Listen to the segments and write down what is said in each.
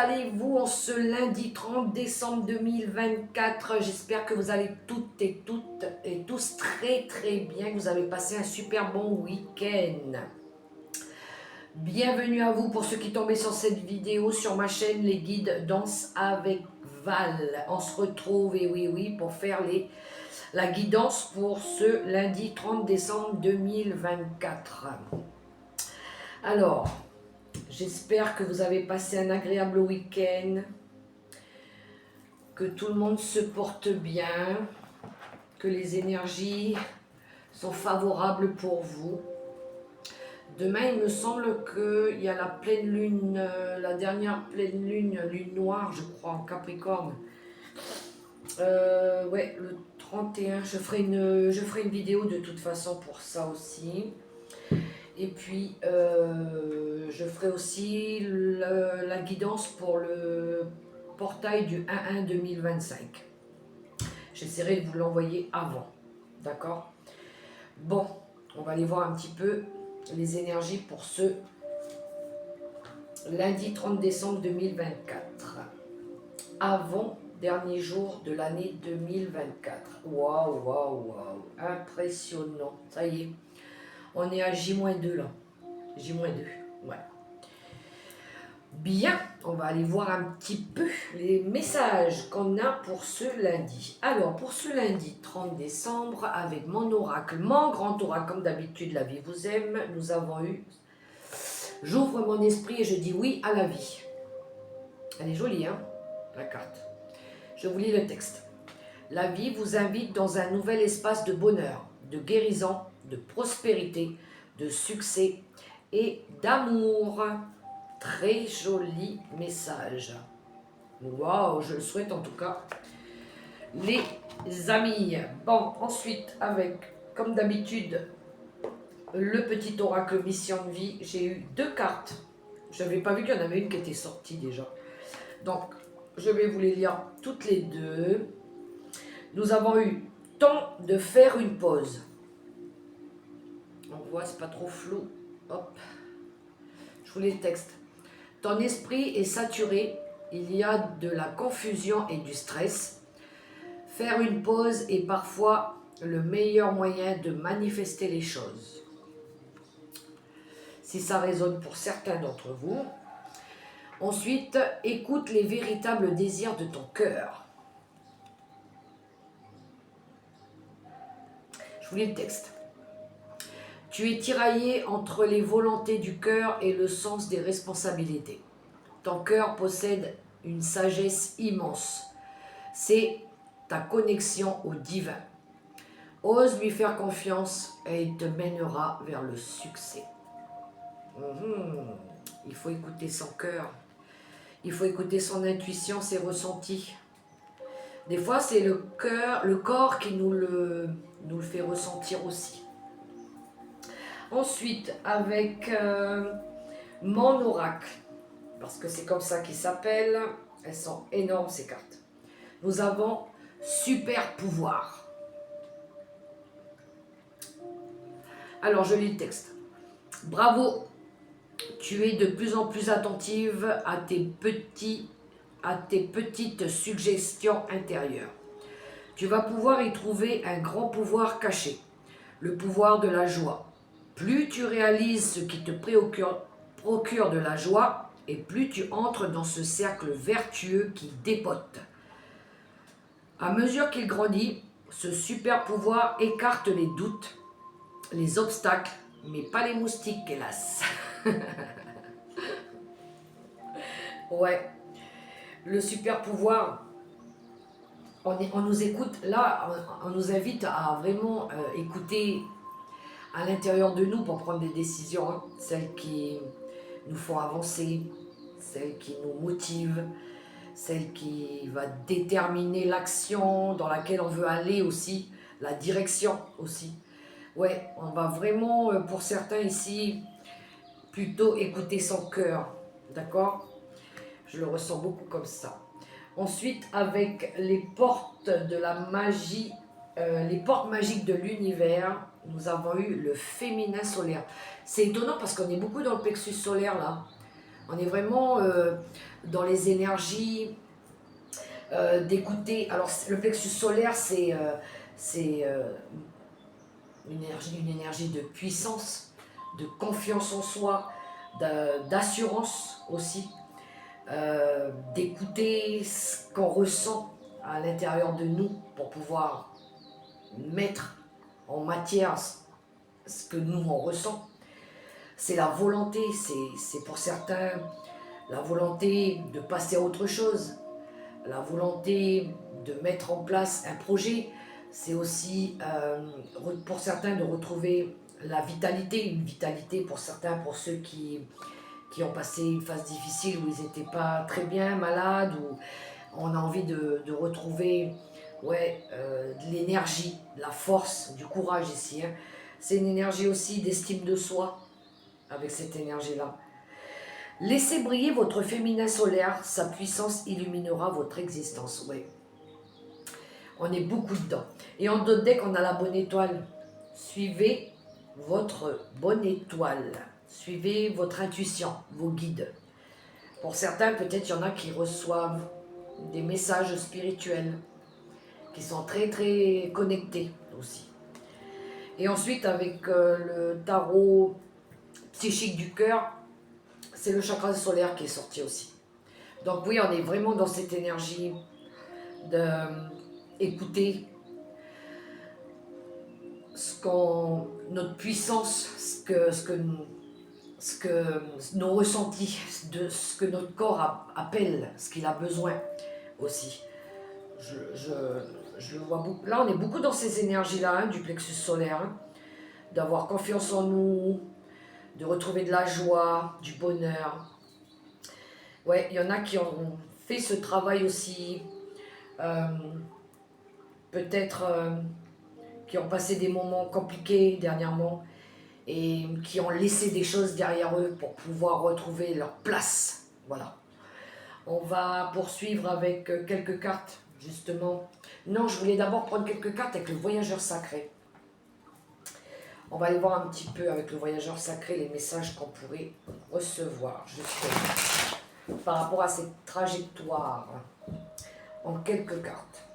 allez-vous en ce lundi 30 décembre 2024? J'espère que vous allez toutes et tous très très bien, que vous avez passé un super bon week-end. Bienvenue à vous pour ceux qui tombaient sur cette vidéo sur ma chaîne Les Guides Danse avec Val. On se retrouve, et oui, pour faire la guidance pour ce lundi 30 décembre 2024. Alors, j'espère que vous avez passé un agréable week-end, que tout le monde se porte bien, que les énergies sont favorables pour vous. Demain, il me semble qu'il y a la pleine lune, la dernière pleine lune, lune noire, je crois, en Capricorne. Ouais, le 31, je ferai une vidéo de toute façon pour ça aussi. Et puis, je ferai aussi la guidance pour le portail du 1-1 2025. J'essaierai de vous l'envoyer avant, d'accord? Bon, on va aller voir un petit peu les énergies pour ce lundi 30 décembre 2024. Avant dernier jour de l'année 2024. Waouh, impressionnant. Ça y est, on est à J-2 là. J-2, ouais. Bien, on va aller voir un petit peu les messages qu'on a pour ce lundi. Alors, pour ce lundi 30 décembre, avec mon oracle, mon grand oracle, comme d'habitude, la vie vous aime, nous avons eu « J'ouvre mon esprit et je dis oui à la vie ». Elle est jolie, hein, la carte. Je vous lis le texte. La vie vous invite dans un nouvel espace de bonheur, de guérison, de prospérité, de succès et d'amour. Très joli message. Waouh, je le souhaite en tout cas. Les amis. Bon, ensuite, avec, comme d'habitude, le petit oracle mission de vie, j'ai eu 2 cartes. Je n'avais pas vu qu'il y en avait une qui était sortie déjà. Donc, je vais vous les lire toutes les deux. Nous avons eu temps de faire une pause. On voit, c'est pas trop flou. Hop. Je vous lis le texte. Ton esprit est saturé, il y a de la confusion et du stress. Faire une pause est parfois le meilleur moyen de manifester les choses. Si ça résonne pour certains d'entre vous. Ensuite, écoute les véritables désirs de ton cœur. Je vous lis le texte. Tu es tiraillé entre les volontés du cœur et le sens des responsabilités. Ton cœur possède une sagesse immense. C'est ta connexion au divin. Ose lui faire confiance et il te mènera vers le succès. Il faut écouter son cœur. Il faut écouter son intuition, ses ressentis. Des fois, c'est le cœur, le corps qui nous le fait ressentir aussi. Ensuite, avec mon oracle, parce que c'est comme ça qu'il s'appelle, elles sont énormes ces cartes. Nous avons super pouvoir. Alors, je lis le texte. Bravo, tu es de plus en plus attentive à tes petites suggestions intérieures. Tu vas pouvoir y trouver un grand pouvoir caché, le pouvoir de la joie. Plus tu réalises ce qui te procure de la joie, et plus tu entres dans ce cercle vertueux qui dépote. À mesure qu'il grandit, ce super pouvoir écarte les doutes, les obstacles, mais pas les moustiques, hélas. Ouais, le super pouvoir, on nous écoute, là, on nous invite à vraiment écouter à l'intérieur de nous pour prendre des décisions, hein, celles qui nous font avancer, celles qui nous motivent, celle qui va déterminer l'action dans laquelle on veut aller aussi, la direction aussi. Ouais, on va vraiment, pour certains ici, plutôt écouter son cœur, d'accord? Je le ressens beaucoup comme ça. Ensuite, avec les portes de la magie, les portes magiques de l'univers, nous avons eu le féminin solaire. C'est étonnant parce qu'on est beaucoup dans le plexus solaire là. On est vraiment dans les énergies d'écouter. Alors le plexus solaire, c'est une énergie de puissance, de confiance en soi, d'assurance aussi, d'écouter ce qu'on ressent à l'intérieur de nous pour pouvoir mettre en matière ce que nous on ressent. C'est la volonté, c'est pour certains la volonté de passer à autre chose, la volonté de mettre en place un projet. C'est aussi pour certains de retrouver la vitalité, une vitalité pour certains, pour ceux qui ont passé une phase difficile où ils n'étaient pas très bien, malades, où on a envie de retrouver de l'énergie, de la force, du courage ici. Hein. C'est une énergie aussi d'estime de soi, avec cette énergie-là. Laissez briller votre féminin solaire, sa puissance illuminera votre existence. Oui, on est beaucoup dedans. Et en d'autres decks, on a la bonne étoile. Suivez votre bonne étoile. Suivez votre intuition, vos guides. Pour certains, peut-être il y en a qui reçoivent des messages spirituels, qui sont très très connectés aussi. Et ensuite, avec le tarot psychique du cœur, c'est le chakra solaire qui est sorti aussi. Donc oui, on est vraiment dans cette énergie d'écouter notre puissance, ce que nos ressentis, de ce que notre corps appelle, ce qu'il a besoin aussi. Je le vois beaucoup. Là, on est beaucoup dans ces énergies-là, hein, du plexus solaire, hein, d'avoir confiance en nous, de retrouver de la joie, du bonheur. Ouais, il y en a qui ont fait ce travail aussi, peut-être qui ont passé des moments compliqués dernièrement et qui ont laissé des choses derrière eux pour pouvoir retrouver leur place. Voilà. On va poursuivre avec quelques cartes, justement. Non, je voulais d'abord prendre quelques cartes avec le voyageur sacré. On va aller voir un petit peu avec le voyageur sacré les messages qu'on pourrait recevoir, justement, par rapport à cette trajectoire, en quelques cartes.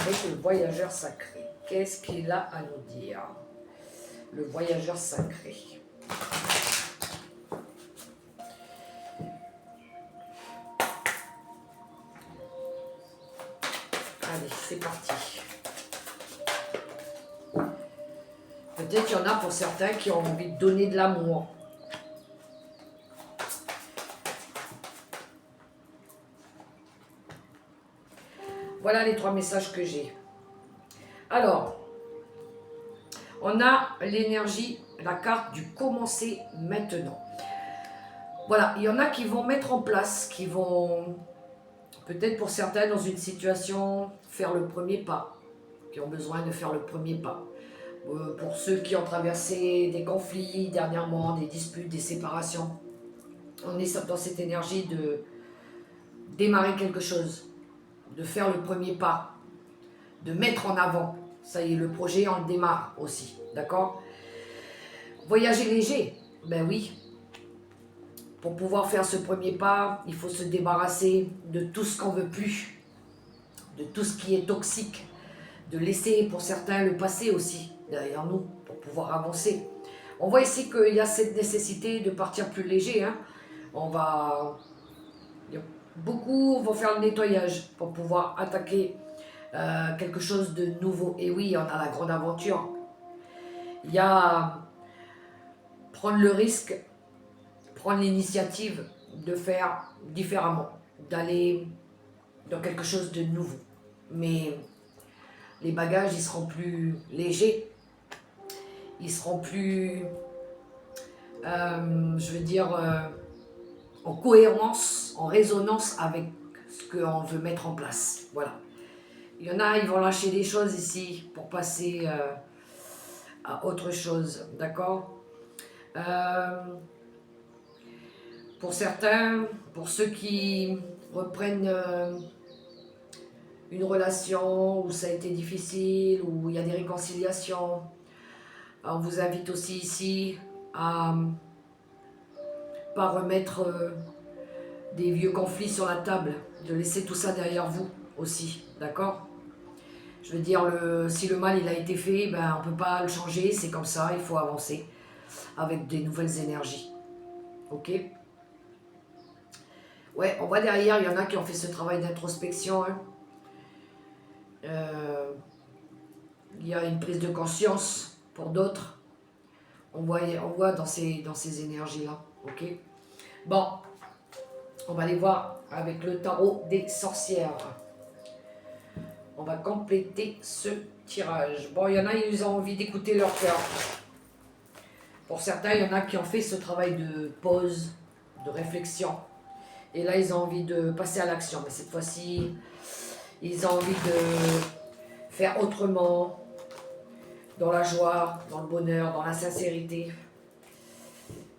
Avec le voyageur sacré, qu'est-ce qu'il a à nous dire? Le voyageur sacré. Allez, c'est parti. Peut-être qu'il y en a pour certains qui ont envie de donner de l'amour. Voilà les 3 messages que j'ai. Alors, on a l'énergie, la carte du commencer maintenant. Voilà, il y en a qui vont mettre en place, qui vont, peut-être pour certains dans une situation, faire le premier pas, qui ont besoin de faire le premier pas. Pour ceux qui ont traversé des conflits dernièrement, des disputes, des séparations, on est dans cette énergie de démarrer quelque chose, de faire le premier pas, de mettre en avant. Ça y est, le projet, on le démarre aussi, d'accord? Voyager léger, ben oui. Pour pouvoir faire ce premier pas, il faut se débarrasser de tout ce qu'on veut plus, de tout ce qui est toxique, de laisser pour certains le passé aussi derrière nous pour pouvoir avancer. On voit ici qu'il y a cette nécessité de partir plus léger. Hein. Beaucoup vont faire le nettoyage pour pouvoir attaquer quelque chose de nouveau. Et oui, on a la grande aventure. Il y a prendre le risque, prendre l'initiative de faire différemment, d'aller dans quelque chose de nouveau. Mais les bagages, ils seront plus légers, ils seront plus, en cohérence, en résonance avec ce qu'on veut mettre en place. Voilà. Il y en a, ils vont lâcher des choses ici pour passer à autre chose, d'accord? Pour certains, pour ceux qui reprennent une relation où ça a été difficile, où il y a des réconciliations, on vous invite aussi ici à pas remettre des vieux conflits sur la table, de laisser tout ça derrière vous aussi, d'accord? Je veux dire, si le mal il a été fait, ben, on ne peut pas le changer, c'est comme ça, il faut avancer avec des nouvelles énergies, ok? Ouais, on voit derrière, il y en a qui ont fait ce travail d'introspection, hein. Il y a une prise de conscience pour d'autres. On voit dans ces énergies-là. Ok. Bon, on va aller voir avec le tarot des sorcières. On va compléter ce tirage. Bon, il y en a, ils ont envie d'écouter leur cœur. Pour certains, il y en a qui ont fait ce travail de pause, de réflexion. Et là, ils ont envie de passer à l'action. Mais cette fois-ci, ils ont envie de faire autrement, dans la joie, dans le bonheur, dans la sincérité.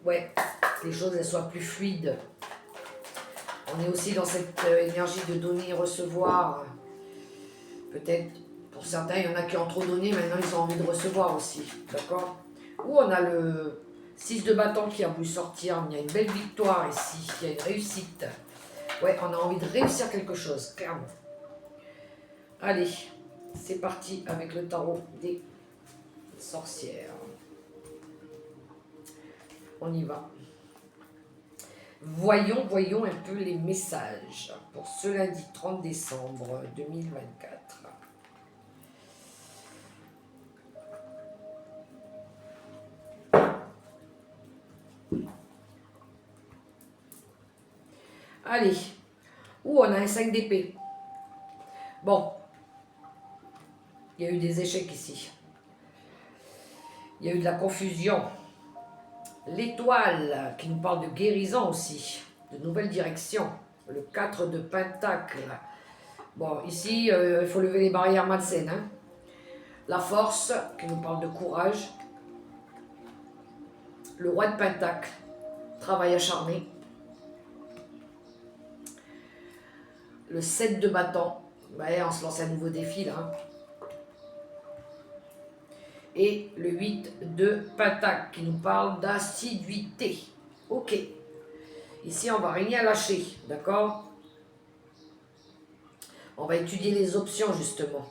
Ouais, que les choses elles soient plus fluides. On est aussi dans cette énergie de donner et recevoir. Peut-être, pour certains, il y en a qui ont trop donné, maintenant ils ont envie de recevoir aussi. D'accord? Ou on a le 6 de bâton qui a voulu sortir. Il y a une belle victoire ici. Il y a une réussite. Ouais, on a envie de réussir quelque chose, clairement. Allez, c'est parti avec le tarot des sorcières. On y va. Voyons un peu les messages pour ce lundi 30 décembre 2024. Allez, on a un 5 d'épée. Bon, il y a eu des échecs ici. Il y a eu de la confusion. L'étoile qui nous parle de guérison aussi, de nouvelles directions. Le 4 de Pentacle. Bon, ici, il faut lever les barrières malsaines. Hein. La force qui nous parle de courage. Le roi de Pentacle, travail acharné. Le 7 de bâton, ouais, on se lance un nouveau défi là. Hein. Et le 8 de Pentacle qui nous parle d'assiduité. Ok. Ici, on va rien lâcher, d'accord? On va étudier les options justement.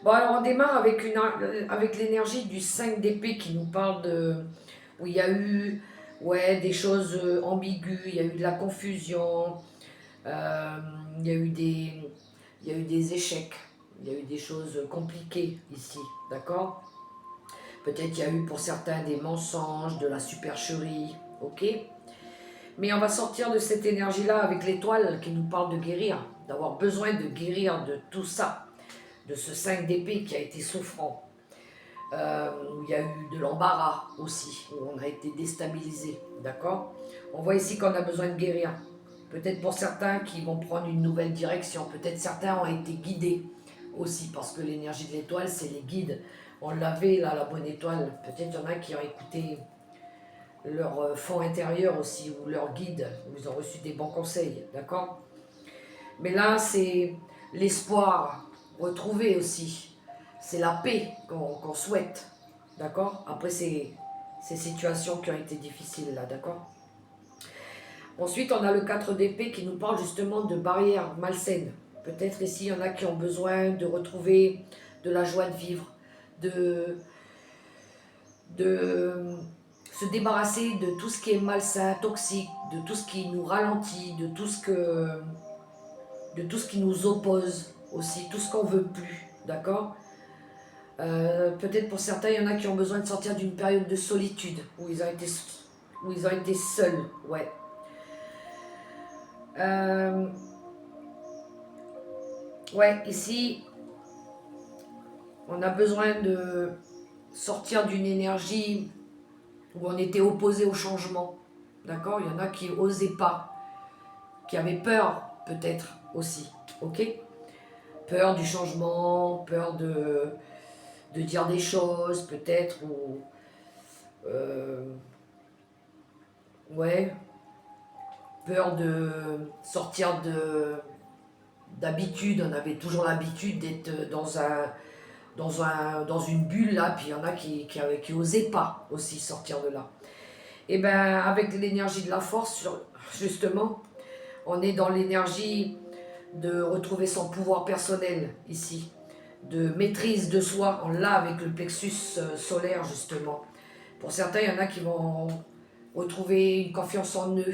Bon, alors on démarre avec l'énergie du 5 d'épée qui nous parle de... où il y a eu des choses ambiguës, il y a eu de la confusion, il y a eu des échecs, il y a eu des choses compliquées ici, d'accord? Peut-être qu'il y a eu pour certains des mensonges, de la supercherie, ok? Mais on va sortir de cette énergie-là avec l'étoile qui nous parle de guérir, d'avoir besoin de guérir de tout ça, de ce 5 d'épée qui a été souffrant. Où il y a eu de l'embarras aussi, où on a été déstabilisé, d'accord? On voit ici qu'on a besoin de guérir. Peut-être pour certains qui vont prendre une nouvelle direction, peut-être certains ont été guidés aussi, parce que l'énergie de l'étoile, c'est les guides. On l'avait là, la bonne étoile. Peut-être il y en a qui ont écouté leur fond intérieur aussi, ou leur guide, où ils ont reçu des bons conseils, d'accord? Mais là, c'est l'espoir retrouvé aussi. C'est la paix qu'on souhaite, d'accord? Après ces situations qui ont été difficiles là, d'accord? Ensuite, on a le 4 d'épée qui nous parle justement de barrières malsaines. Peut-être ici, il y en a qui ont besoin de retrouver de la joie de vivre, de se débarrasser de tout ce qui est malsain, toxique, de tout ce qui nous ralentit, de tout ce qui nous oppose aussi, tout ce qu'on veut plus, d'accord? Peut-être pour certains, il y en a qui ont besoin de sortir d'une période de solitude, où ils ont été seuls, ouais. Ouais, ici, on a besoin de sortir d'une énergie où on était opposé au changement, d'accord? Il y en a qui n'osaient pas, qui avaient peur peut-être aussi, ok? Peur du changement, peur de dire des choses peut-être, ou peur de sortir d'habitude. On avait toujours l'habitude d'être dans une bulle là, puis il y en a qui osaient pas aussi sortir de là. Et bien, avec l'énergie de la force, justement, on est dans l'énergie de retrouver son pouvoir personnel ici, de maîtrise de soi. On l'a avec le plexus solaire, justement. Pour certains, il y en a qui vont retrouver une confiance en eux.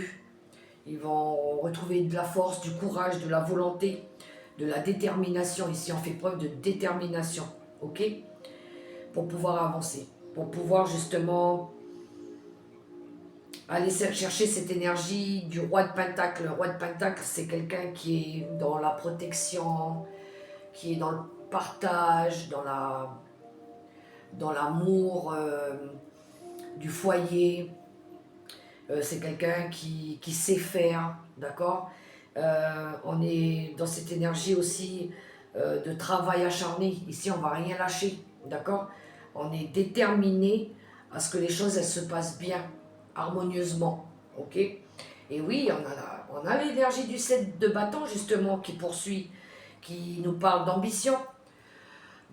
Ils vont retrouver de la force, du courage, de la volonté, de la détermination. Ici, on fait preuve de détermination, ok? Pour pouvoir avancer, pour pouvoir justement aller chercher cette énergie du roi de Pentacle. Le roi de Pentacle, c'est quelqu'un qui est dans la protection, qui est dans le partage, dans l'amour du foyer. C'est quelqu'un qui sait faire, d'accord. On est dans cette énergie aussi de travail acharné. Ici, on ne va rien lâcher, d'accord. On est déterminé à ce que les choses elles se passent bien, harmonieusement, ok. Et oui, on a l'énergie du 7 de bâton, justement, qui poursuit, qui nous parle d'ambition,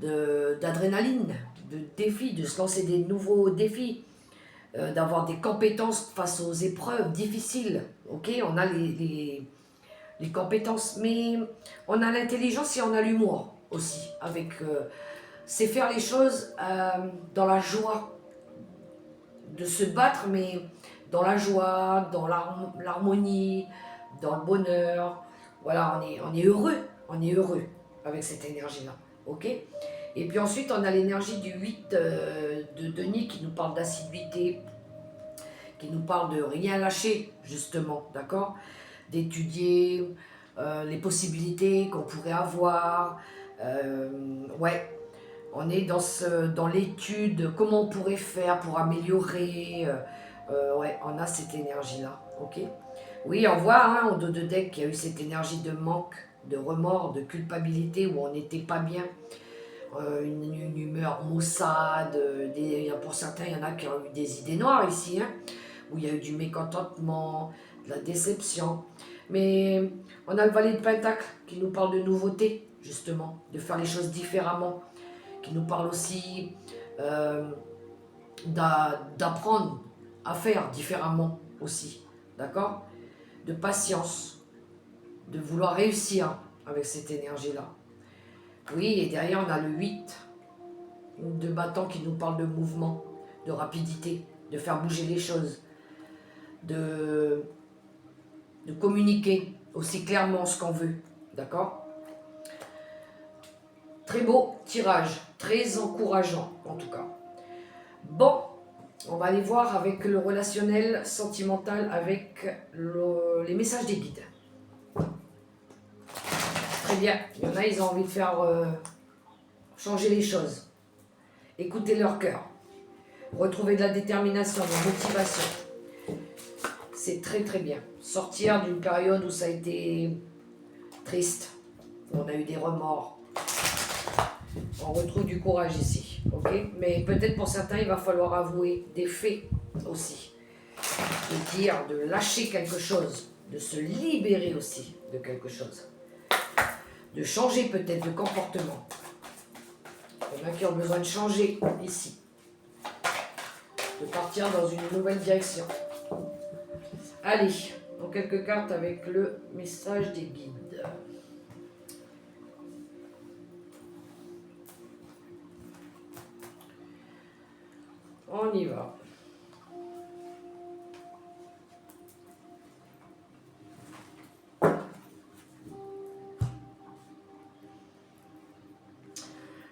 d'adrénaline, de défis, de se lancer des nouveaux défis, d'avoir des compétences face aux épreuves difficiles. Ok, on a les compétences, mais on a l'intelligence et on a l'humour aussi. C'est faire les choses dans la joie, de se battre, mais dans la joie, dans l'harmonie, dans le bonheur. Voilà, on est heureux avec cette énergie-là. Ok. Et puis ensuite, on a l'énergie du 8 de Denis qui nous parle d'assiduité, qui nous parle de rien lâcher, justement, d'accord? D'étudier les possibilités qu'on pourrait avoir. Ouais, on est dans l'étude, comment on pourrait faire pour améliorer. Ouais, on a cette énergie-là, ok? Oui, on voit hein, au dos de deck qu'il y a eu cette énergie de manque, de remords, de culpabilité où on n'était pas bien. Une humeur maussade, pour certains, il y en a qui ont eu des idées noires ici, hein, où il y a eu du mécontentement, de la déception. Mais on a le valet de Pentacle qui nous parle de nouveauté, justement, de faire les choses différemment, qui nous parle aussi d'apprendre à faire différemment aussi, d'accord? De patience, de vouloir réussir avec cette énergie-là. Oui, et derrière on a le 8 de bâton qui nous parle de mouvement, de rapidité, de faire bouger les choses, de communiquer aussi clairement ce qu'on veut, d'accord? Très beau tirage, très encourageant en tout cas. Bon, on va aller voir avec le relationnel sentimental, avec les messages des guides. Très bien, il y en a, ils ont envie de faire changer les choses. Écouter leur cœur. Retrouver de la détermination, de la motivation. C'est très très bien. Sortir d'une période où ça a été triste, où on a eu des remords. On retrouve du courage ici, ok? Mais peut-être pour certains, il va falloir avouer des faits aussi. De dire, de lâcher quelque chose, de se libérer aussi de quelque chose. De changer peut-être de comportement. Il y en a qui ont besoin de changer ici. De partir dans une nouvelle direction. Allez, donc quelques cartes avec le message des guides. On y va.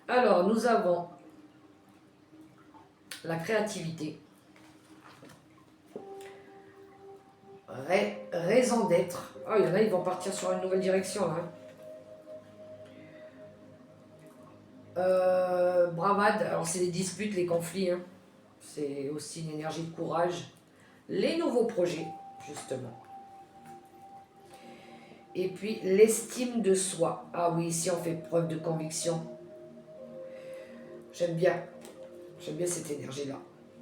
Alors, nous avons la créativité, raison d'être. Oh, il y en a, ils vont partir sur une nouvelle direction là. Bravade, alors c'est les disputes, les conflits, hein. C'est aussi une énergie de courage. Les nouveaux projets, justement. Et puis l'estime de soi. Ah oui, ici on fait preuve de conviction. J'aime bien cette énergie-là.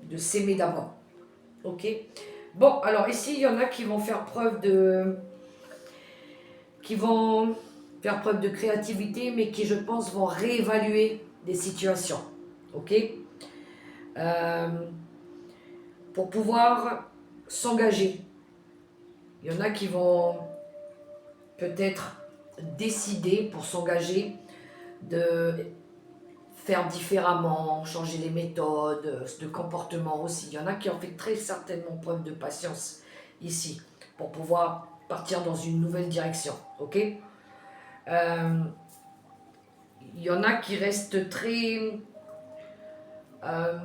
De s'aimer d'abord. Ok? Bon, alors ici, il y en a qui vont faire preuve de... qui vont faire preuve de créativité, mais qui, je pense, vont réévaluer des situations. Ok? Pour pouvoir s'engager. Il y en a qui vont peut-être décider pour s'engager de faire différemment, changer les méthodes de comportement aussi. Il y en a qui ont fait très certainement preuve de patience ici pour pouvoir partir dans une nouvelle direction. Ok. Il y en a qui restent très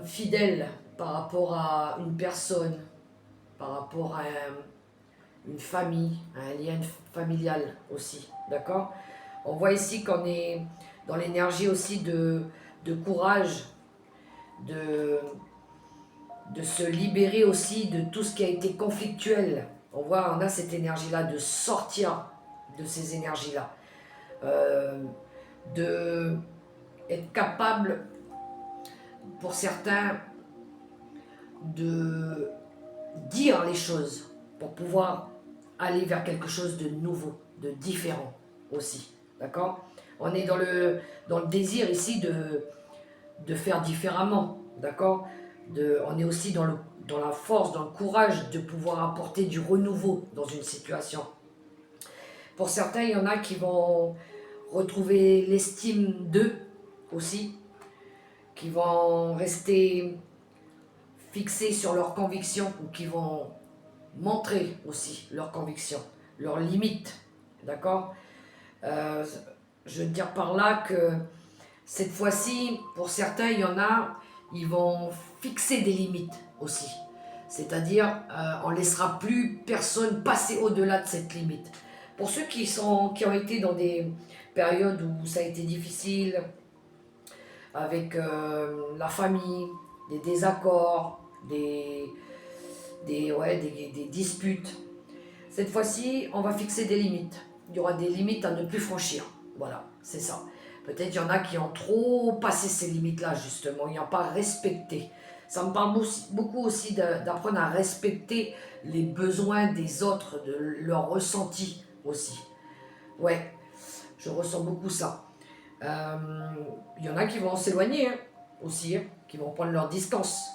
fidèles par rapport à une personne, par rapport à une famille, à un lien familial aussi. D'accord. On voit ici qu'on est dans l'énergie aussi de courage, de se libérer aussi de tout ce qui a été conflictuel. On a cette énergie-là de sortir de ces énergies-là. De être capable, pour certains, de dire les choses pour pouvoir aller vers quelque chose de nouveau, de différent aussi. D'accord. On est dans le désir ici de faire différemment. D'accord. On est aussi dans la force, dans le courage de pouvoir apporter du renouveau dans une situation. Pour certains, il y en a qui vont retrouver l'estime d'eux aussi, qui vont rester fixés sur leurs convictions ou qui vont montrer aussi leurs convictions, leurs limites. D'accord. Je veux dire par là que cette fois-ci, pour certains, il y en a, ils vont fixer des limites aussi. C'est-à-dire, on ne laissera plus personne passer au-delà de cette limite. Pour ceux qui ont été dans des périodes où ça a été difficile, avec la famille, des désaccords, des disputes, cette fois-ci, on va fixer des limites. Il y aura des limites à ne plus franchir. Voilà, c'est ça. Peut-être il y en a qui ont trop passé ces limites-là, justement. Ils n'ont pas respecté. Ça me parle beaucoup aussi d'apprendre à respecter les besoins des autres, de leurs ressentis aussi. Ouais, je ressens beaucoup ça. Il y en a qui vont s'éloigner aussi, qui vont prendre leur distance.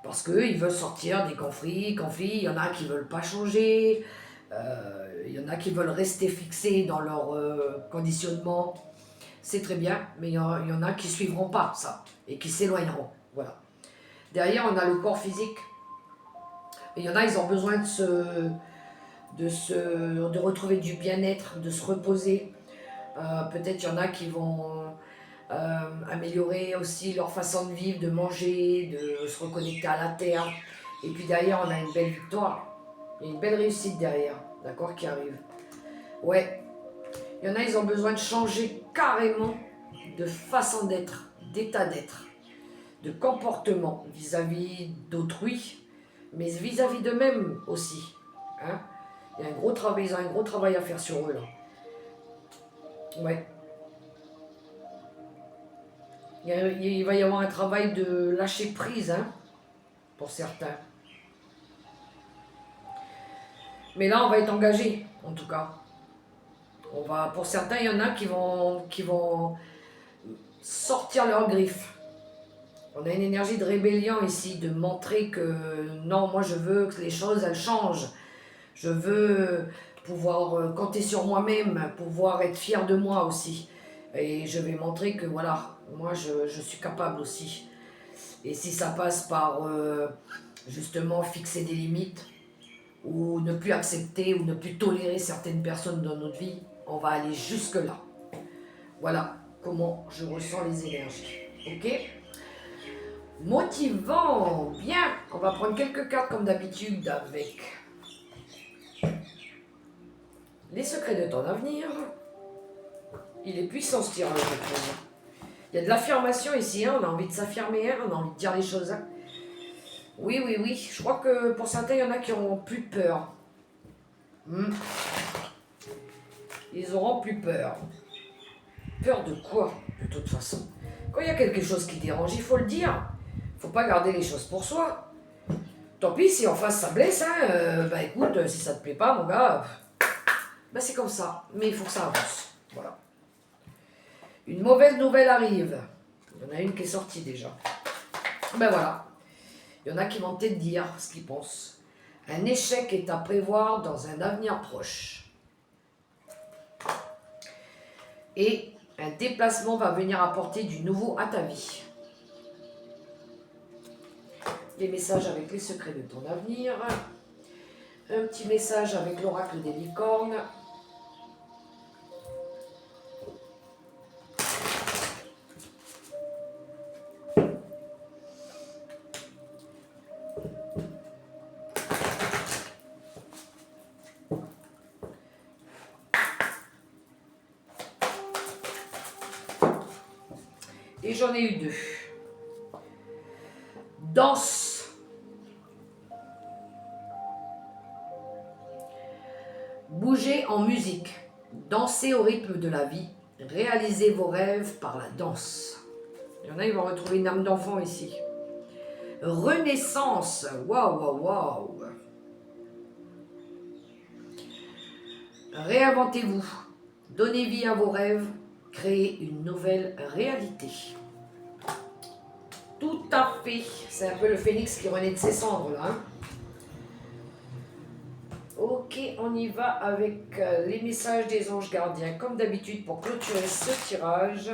Parce qu'eux, ils veulent sortir des conflits. Il y en a qui ne veulent pas changer. Il y en a qui veulent rester fixés dans leur conditionnement. C'est très bien, mais il y en a qui ne suivront pas ça et qui s'éloigneront. Voilà. Derrière, on a le corps physique. Il y en a, ils ont besoin de retrouver du bien-être, de se reposer. Peut-être il y en a qui vont améliorer aussi leur façon de vivre, de manger, de se reconnecter à la terre. Et puis derrière, on a une belle victoire. Il y a une belle réussite derrière, d'accord, qui arrive. Ouais. Il y en a, ils ont besoin de changer carrément de façon d'être, d'état d'être, de comportement vis-à-vis d'autrui, mais vis-à-vis d'eux-mêmes aussi. Hein. Il y a un gros travail, ils ont un gros travail à faire sur eux là. Ouais. Il va y avoir un travail de lâcher prise, hein, pour certains. Mais là, on va être engagé, en tout cas. Pour certains, il y en a qui vont sortir leurs griffes. On a une énergie de rébellion ici, de montrer que non, moi je veux que les choses elles changent. Je veux pouvoir compter sur moi-même, pouvoir être fier de moi aussi. Et je vais montrer que voilà, moi je suis capable aussi. Et si ça passe par justement fixer des limites, ou ne plus accepter, ou ne plus tolérer certaines personnes dans notre vie, on va aller jusque-là. Voilà comment je ressens les énergies. Ok ? Motivant, bien. On va prendre quelques cartes comme d'habitude avec les secrets de ton avenir. Il est puissant ce tirage, je trouve. Il y a de l'affirmation ici, hein. On a envie de s'affirmer, hein. On a envie de dire les choses. Hein. Oui, oui, oui. Je crois que pour certains, il y en a qui auront plus peur. Ils auront plus peur. Peur de quoi, de toute façon? Quand il y a quelque chose qui dérange, il faut le dire. Il ne faut pas garder les choses pour soi. Tant pis si en face ça blesse, hein, bah écoute, si ça te plaît pas, mon gars, bah c'est comme ça. Mais il faut que ça avance. Voilà. Une mauvaise nouvelle arrive. Il y en a une qui est sortie déjà. Ben voilà. Il y en a qui vont peut-être dire ce qu'ils pensent. Un échec est à prévoir dans un avenir proche. Et un déplacement va venir apporter du nouveau à ta vie. Les messages avec les secrets de ton avenir. Un petit message avec l'oracle des licornes. Et j'en ai eu deux. Danse. Bougez en musique. Dansez au rythme de la vie. Réalisez vos rêves par la danse. Il y en a, ils vont retrouver une âme d'enfant ici. Renaissance. Waouh, waouh, waouh. Réinventez-vous. Donnez vie à vos rêves. Créez une nouvelle réalité. Tout à fait. C'est un peu le phénix qui renaît de ses cendres, là. Hein. Ok, on y va avec les messages des anges gardiens, comme d'habitude, pour clôturer ce tirage.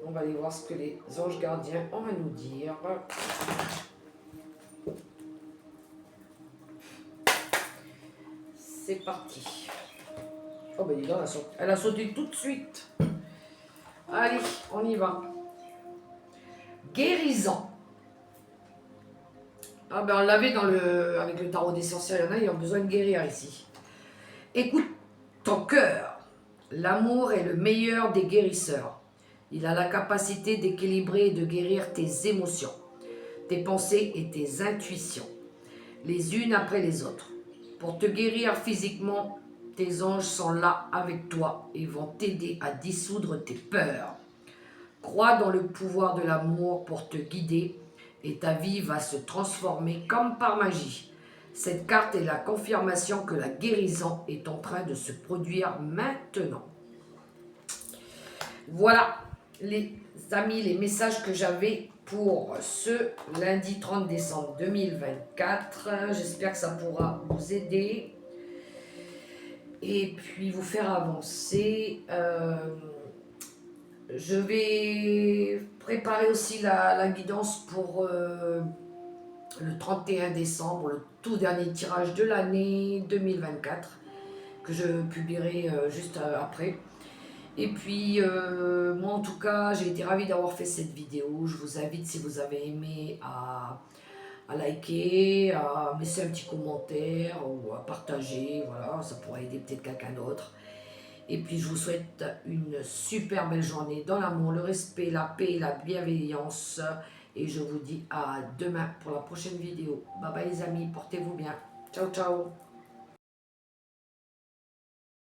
On va aller voir ce que les anges gardiens ont à nous dire. C'est parti. Oh ben dis donc, elle a sauté tout de suite. Allez, on y va. Guérison. Ah ben on l'avait avec le tarot des sorcières, il y en a, ils ont besoin de guérir ici. Écoute ton cœur. L'amour est le meilleur des guérisseurs. Il a la capacité d'équilibrer et de guérir tes émotions, tes pensées et tes intuitions, les unes après les autres. Pour te guérir physiquement, tes anges sont là avec toi et vont t'aider à dissoudre tes peurs. Crois dans le pouvoir de l'amour pour te guider et ta vie va se transformer comme par magie. Cette carte est la confirmation que la guérison est en train de se produire maintenant. Voilà, les amis, les messages que j'avais pour ce lundi 30 décembre 2024. J'espère que ça pourra vous aider et puis vous faire avancer. Je vais préparer aussi la guidance pour le 31 décembre, le tout dernier tirage de l'année 2024, que je publierai juste après. Et puis, moi en tout cas, j'ai été ravie d'avoir fait cette vidéo. Je vous invite, si vous avez aimé, à liker, à laisser un petit commentaire ou à partager. Voilà, ça pourrait aider peut-être quelqu'un d'autre. Et puis, je vous souhaite une super belle journée dans l'amour, le respect, la paix et la bienveillance. Et je vous dis à demain pour la prochaine vidéo. Bye bye les amis, portez-vous bien. Ciao, ciao.